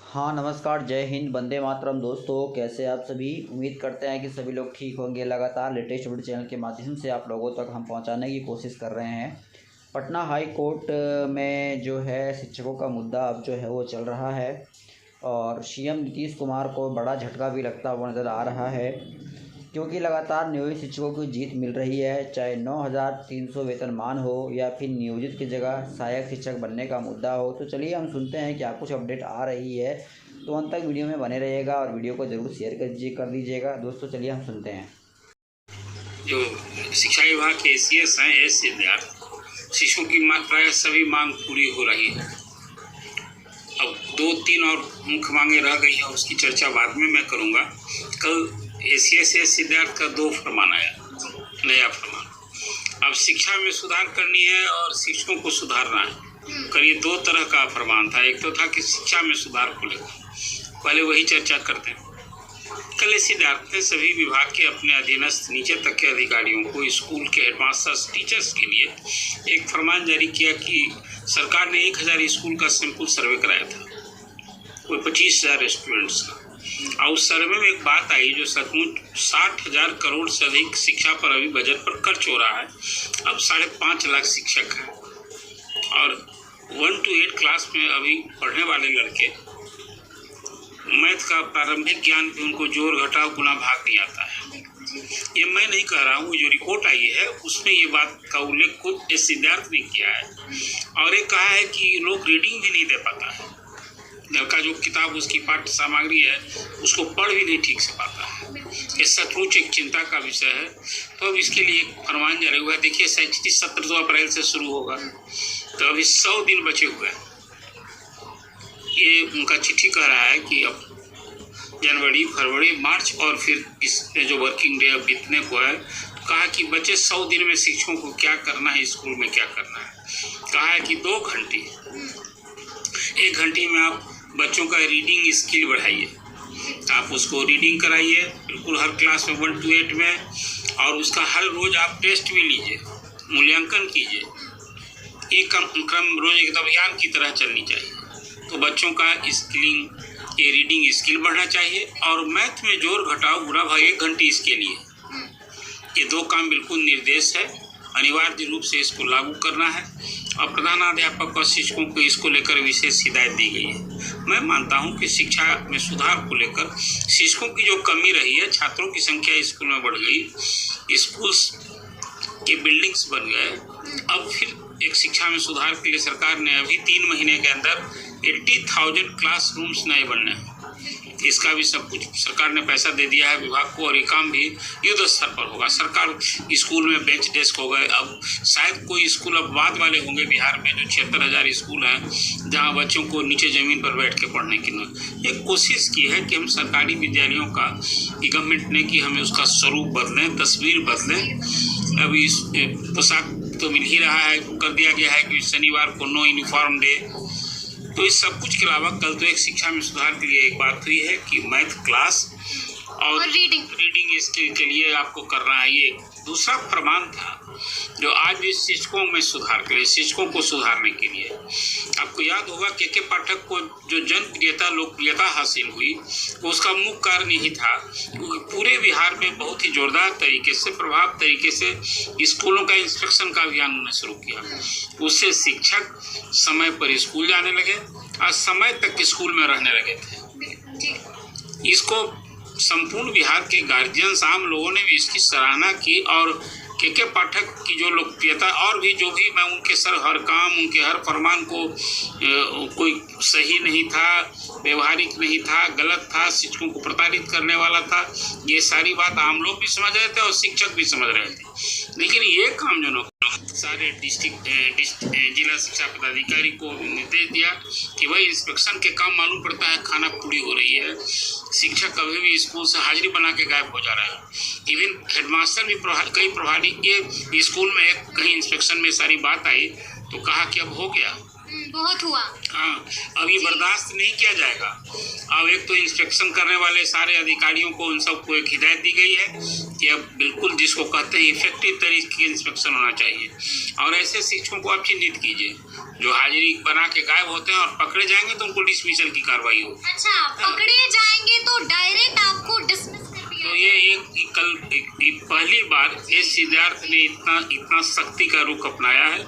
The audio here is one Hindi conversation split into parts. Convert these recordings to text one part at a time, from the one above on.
हाँ नमस्कार, जय हिंद, वंदे मातरम। दोस्तों कैसे आप सभी? उम्मीद करते हैं कि सभी लोग ठीक होंगे। लगातार लेटेस्ट अपडेट चैनल के माध्यम से आप लोगों तक हम पहुंचाने की कोशिश कर रहे हैं। पटना हाई कोर्ट में जो है शिक्षकों का मुद्दा अब जो है वो चल रहा है और सीएम नीतीश कुमार को बड़ा झटका भी लगता हुआ नज़र आ रहा है, क्योंकि लगातार नियोजित शिक्षकों को जीत मिल रही है। चाहे 9,300 वेतनमान हो या फिर नियोजित की जगह सहायक शिक्षक बनने का मुद्दा हो। तो चलिए हम सुनते हैं क्या कुछ अपडेट आ रही है। तो अंत तक वीडियो में बने रहिएगा और वीडियो को ज़रूर शेयर कर दीजिएगा। दोस्तों चलिए हम सुनते हैं। जो शिक्षा विभाग के एसीएस हैं, ऐसे शिक्षकों की प्राय सभी मांग पूरी हो रही है। अब 2-3 और मुख्य मांगे रह गई है, उसकी चर्चा बाद में मैं करूंगा। कल एसीएस सिद्धार्थ का 2 फरमान आया, नया फरमान। अब शिक्षा में सुधार करनी है और शिक्षकों को सुधारना है। करीब 2 तरह का फरमान था। एक तो था कि शिक्षा में सुधार को लेकर, पहले वही चर्चा करते हैं। कल सिद्धार्थ ने सभी विभाग के अपने अधीनस्थ नीचे तक के अधिकारियों को, स्कूल के हेडमास्टर्स, टीचर्स के लिए एक फरमान जारी किया कि सरकार ने 1000 स्कूल का सैंपल सर्वे कराया था, कोई 25,000 स्टूडेंट्स का। और उस सर्वे में एक बात आई जो सचमुच 60,000 करोड़ से अधिक शिक्षा पर अभी बजट पर खर्च हो रहा है। अब 5.5 लाख शिक्षक हैं और 1 to 8 क्लास में अभी पढ़ने वाले लड़के मैथ का प्रारंभिक ज्ञान भी उनको जोड़ घटाव गुना भाग नहीं आता है। ये मैं नहीं कह रहा हूँ, जो रिपोर्ट आई है उसमें ये बात का उल्लेख खुद सिद्धार्थ ने किया है। और ये कहा है कि लोग रीडिंग भी नहीं दे पाता है। लड़का जो किताब, उसकी पाठ्य सामग्री है, उसको पढ़ भी नहीं ठीक से पाता है। ये सचमुच एक चिंता का विषय है। तो अब इसके लिए एक फरमान जारी हुआ है। देखिए, शैक्षणिक सत्र 2 अप्रैल से शुरू होगा, तो अभी 100 दिन बचे हुए हैं। ये उनका चिट्ठी कह रहा है कि अब जनवरी, फरवरी, मार्च और फिर इस जो वर्किंग डे अब बीतने को है, तो कहा कि बचे 100 दिन में शिक्षकों को क्या करना है, स्कूल में क्या करना है। कहा है कि 2 घंटे, 1 घंटे में आप बच्चों का रीडिंग स्किल बढ़ाइए। आप उसको रीडिंग कराइए बिल्कुल हर क्लास में 1 to 8 में, और उसका हर रोज आप टेस्ट भी लीजिए, मूल्यांकन कीजिए। एक क्रम रोज एक अभियान की तरह चलनी चाहिए। तो बच्चों का स्किलिंग, ये रीडिंग स्किल बढ़ना चाहिए। और मैथ में जोड़ घटाव गुणा भाग 1 घंटे इसके लिए। ये 2 काम बिल्कुल निर्देश है, अनिवार्य रूप से इसको लागू करना है। और प्रधानाध्यापक और शिक्षकों को इसको लेकर विशेष हिदायत दी गई है। मैं मानता हूं कि शिक्षा में सुधार को लेकर शिक्षकों की जो कमी रही है, छात्रों की संख्या स्कूल में बढ़ गई, स्कूल्स के बिल्डिंग्स बन गए। अब फिर एक शिक्षा में सुधार के लिए सरकार ने अभी 3 महीने के अंदर 80,000 क्लासरूम्स नए बनने हैं। इसका भी सब कुछ सरकार ने पैसा दे दिया है विभाग को, और ये काम भी युद्ध स्तर पर होगा। सरकार स्कूल में बेंच डेस्क हो गए। अब शायद कोई स्कूल अब बाद वाले होंगे बिहार में, जो 76,000 स्कूल हैं जहां बच्चों को नीचे ज़मीन पर बैठ के पढ़ने की एक कोशिश की है कि हम सरकारी विद्यालयों का, गवर्नमेंट ने, कि हमें उसका स्वरूप बदलें, तस्वीर बदलें। अभी पोशाक तो मिल ही रहा है, कर दिया गया है कि शनिवार को नो यूनिफॉर्म डे। तो इस सब कुछ के अलावा कल तो एक शिक्षा में सुधार के लिए एक बात हुई है कि मैथ क्लास और रीडिंग स्किल के लिए आपको करना है। ये दूसरा फरमान था जो आज भी शिक्षकों में सुधार के लिए, शिक्षकों को सुधारने के लिए। आपको याद होगा के पाठक को जो जनप्रियता, लोकप्रियता हासिल हुई, वो उसका मुख्य कारण यही था क्योंकि पूरे बिहार में बहुत ही जोरदार तरीके से, प्रभाव तरीके से स्कूलों का इंस्पेक्शन का अभियान उन्होंने शुरू किया। उससे शिक्षक समय पर स्कूल जाने लगे और समय तक स्कूल में रहने लगे थे। इसको संपूर्ण बिहार के गार्जियंस, आम लोगों ने भी इसकी सराहना की। और के पाठक की जो लोकप्रियता, और भी जो भी, मैं उनके हर काम, उनके हर फरमान को कोई सही नहीं था, व्यवहारिक नहीं था, गलत था, शिक्षकों को प्रताड़ित करने वाला था, ये सारी बात आम लोग भी समझ रहे थे और शिक्षक भी समझ रहे थे। लेकिन ये काम जो सारे जिला शिक्षा पदाधिकारी को निर्देश दिया कि भाई इंस्पेक्शन के काम मालूम पड़ता है खाना पूरी हो रही है, शिक्षक कभी भी स्कूल से हाजिरी बना के गायब हो जा रहा है। इवन हेडमास्टर भी कई प्रभारी, ये स्कूल में कहीं इंस्पेक्शन में सारी बात आई तो कहा कि अब हो गया, बहुत हुआ। हाँ, अब ये बर्दाश्त नहीं किया जाएगा। अब एक तो इंस्पेक्शन करने वाले सारे अधिकारियों को उन सबको एक हिदायत दी गई है कि अब बिल्कुल जिसको कहते हैं इफेक्टिव तरीके की इंस्पेक्शन होना चाहिए, और ऐसे शिक्षकों को आप चिन्हित कीजिए जो हाजिरी बना के गायब होते हैं, और पकड़े जाएंगे तो उनको डिसमिसल की कार्रवाई होगी। अच्छा, पकड़े जाएंगे तो डायरेक्ट आपको डिसमिस कर दिया। तो ये कल पहली बार एस सिद्धार्थ ने इतना सख्ती का रुख अपनाया है,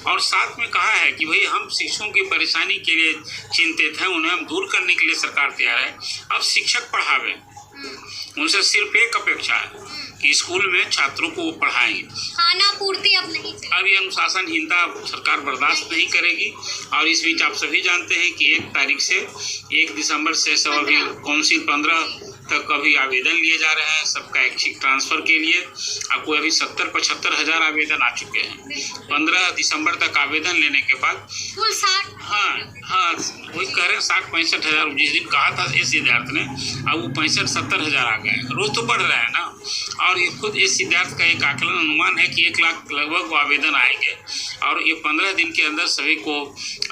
और साथ में कहा है कि भाई हम शिक्षकों की परेशानी के लिए चिंतित हैं, उन्हें हम दूर करने के लिए सरकार तैयार है। अब शिक्षक पढ़ावे, उनसे सिर्फ एक अपेक्षा है कि स्कूल में छात्रों को वो पढ़ाएंगे। खाना पूर्ति अब नहीं चाहिए। अब ये अनुशासनहीनता सरकार बर्दाश्त नहीं करेगी। और इस बीच आप सभी जानते हैं कि 1 तारीख से 1 दिसंबर से सब अभी काउंसिल 15 तक अभी आवेदन लिए जा रहे हैं सबका ऐच्छिक ट्रांसफर के लिए। आपको अभी 70-75 हज़ार आवेदन आ चुके हैं। 15 दिसंबर तक आवेदन लेने के बाद कुल 60। हाँ, वही कह रहे हैं 60-65 हज़ार जिस दिन कहा था एस सिद्धार्थ ने, अब वो 65-70 हज़ार आ गए हैं। रोज तो बढ़ रहा है ना। और ये खुद एस सिद्धार्थ का एक आकलन अनुमान है कि 1 लाख लगभग आवेदन आएंगे, और ये 15 दिन के अंदर सभी को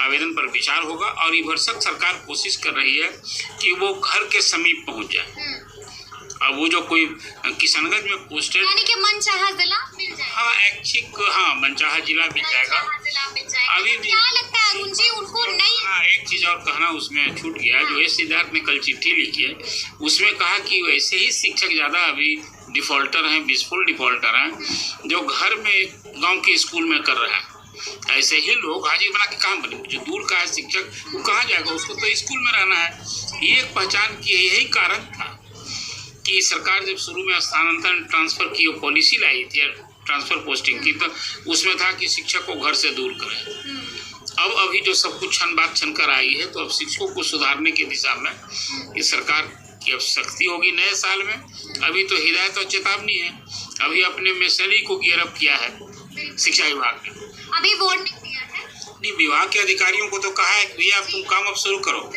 आवेदन पर विचार होगा। और ये भरसक सरकार कोशिश कर रही है कि वो घर के समीप पहुंच जाए। अब वो जो कोई किशनगंज में पोस्टेड, यानी कि मनचाहा जिला मिल जाएगा। हाँ, ऐच्छिक, हाँ, मनचाहा जिला मिल जाएगा। अभी भी क्या लगता है अरुण जी, उनको नहीं? हाँ, एक चीज और कहना उसमें छूट गया। जो एस सिद्धार्थ ने कल चिट्ठी लिखी है उसमें कहा कि वैसे ही शिक्षक ज्यादा अभी डिफॉल्टर हैं, विस्फुल डिफॉल्टर हैं, जो घर में गांव के स्कूल में कर रहे हैं। ऐसे ही लोग हाजिर बना के कहाँ बने? जो दूर का है शिक्षक वो कहाँ जाएगा? उसको तो स्कूल में रहना है। ये एक पहचान की यही कारण था कि सरकार जब शुरू में स्थानांतरण ट्रांसफर की पॉलिसी लाई थी, ट्रांसफर पोस्टिंग की, तो उसमें था कि शिक्षक को घर से दूर करें। अब अभी जो सब कुछ छन बात छन कर आई है, तो अब शिक्षकों को सुधारने की दिशा में ये सरकार की अब सख्ती होगी नए साल में। अभी तो हिदायत और चेतावनी है। अभी अपने मिशनरी को गिरफ्तार किया है शिक्षा विभाग ने। अभी वार्निंग दिया है। नहीं, विभाग के अधिकारियों को तो कहा है कि भैया अब तुम काम अब शुरू करो,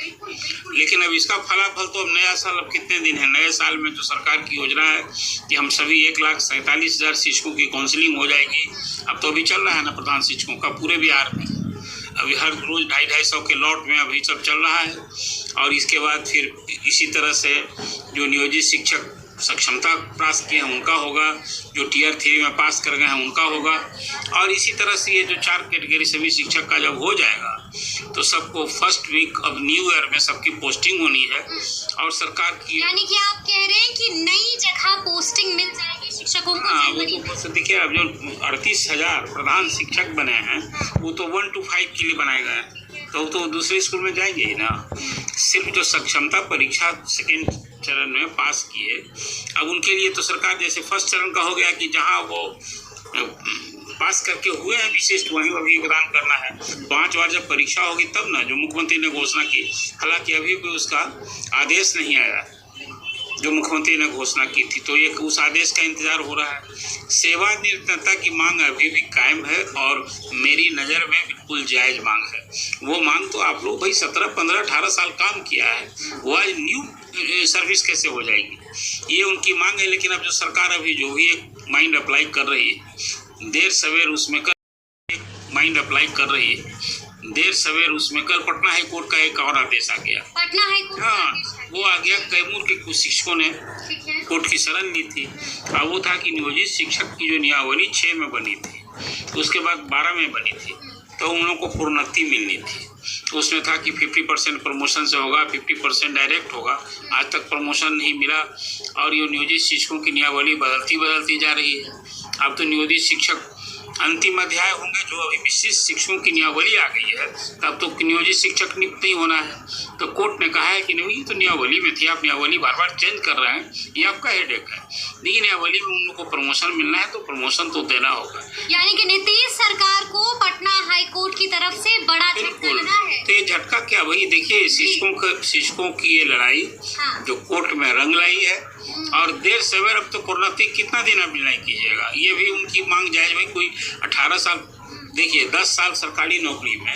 लेकिन अब इसका फलाफल तो अब नया साल, अब कितने दिन है नए साल में, जो सरकार की योजना है कि हम सभी 1,47,000 शिक्षकों की काउंसलिंग हो जाएगी। अब तो अभी चल रहा है ना प्रधान शिक्षकों का पूरे बिहार में। अभी हर रोज 250-250 के लॉट में अभी सब चल रहा है। और इसके बाद फिर इसी तरह से जो नियोजित शिक्षक सक्षमता पास किए हैं उनका होगा, जो Tier 3 में पास कर गए हैं उनका होगा, और इसी तरह से ये जो 4 कैटेगरी सभी शिक्षक का जब हो जाएगा तो सबको फर्स्ट वीक अब न्यू ईयर में सबकी पोस्टिंग होनी है। और सरकार की, यानी कि आप कह रहे हैं कि नई जगह पोस्टिंग मिल जाएगी शिक्षकों को। हाँ, वो तो देखिए, अब जो 38,000 प्रधान शिक्षक बने हैं वो तो 1 to 5 के लिए बनाए गए हैं, तो दूसरे स्कूल में जाएंगे ही ना। सिर्फ जो सक्षमता परीक्षा सेकेंड चरण में पास किए, अब उनके लिए तो सरकार जैसे फर्स्ट चरण का हो गया कि जहां वो पास करके हुए हैं विशिष्ट, वहीं अभी योगदान करना है। 5 बार जब परीक्षा होगी तब ना, जो मुख्यमंत्री ने घोषणा की, हालांकि अभी भी उसका आदेश नहीं आया जो मुख्यमंत्री ने घोषणा की थी, तो ये उस आदेश का इंतजार हो रहा है। सेवानिवृत्तता की मांग अभी भी कायम है, और मेरी नज़र में बिल्कुल जायज़ मांग है। वो मांग तो आप लोग भाई 17, 15, 18 साल काम किया है, वो आज न्यू सर्विस कैसे हो जाएगी, ये उनकी मांग है। लेकिन अब जो सरकार अभी जो भी एक माइंड अप्लाई कर रही है, देर सवेर उसमें देर सवेर उसमें कल पटना हाई कोर्ट का एक और आदेश आ गया। पटना हाई कोर्ट, हाँ, वो आ गया। कैमूर के कुछ शिक्षकों ने कोर्ट की शरण ली थी। अब वो था कि नियोजित शिक्षक की जो नियमावली 6 में बनी थी, उसके बाद 12 में बनी थी, तो उन लोगों को प्रोन्नति मिलनी थी। उसमें था कि 50% प्रमोशन से होगा, 50% डायरेक्ट होगा। आज तक प्रमोशन नहीं मिला, और ये नियोजित शिक्षकों की नियमावली बदलती जा रही है। अब तो नियोजित शिक्षक अंतिम अध्याय होंगे, जो अभी विशिष्ट शिक्षकों की नियमावली आ गई है, तब तो नियोजित शिक्षक नियुक्त नहीं होना है। तो कोर्ट ने कहा है कि नहीं, ये तो नियमावली में थी, आप नियमावली बार बार चेंज कर रहे हैं, ये आपका हेडेक है। लेकिन नियमावली में उन लोगों को प्रमोशन मिलना है, तो प्रमोशन तो देना होगा। यानी कि नीतीश सरकार को पटना हाई कोर्ट की तरफ से बड़ा झटका लगा है। तो ये झटका क्या, वही देखिए, शिक्षकों की ये लड़ाई जो कोर्ट में रंग लाई है, और देर सवेर अब तो प्रोन्नति कितना दिन अब नहीं कीजिएगा, ये भी उनकी मांग जायज। भाई कोई 18 साल, देखिए 10 साल सरकारी नौकरी में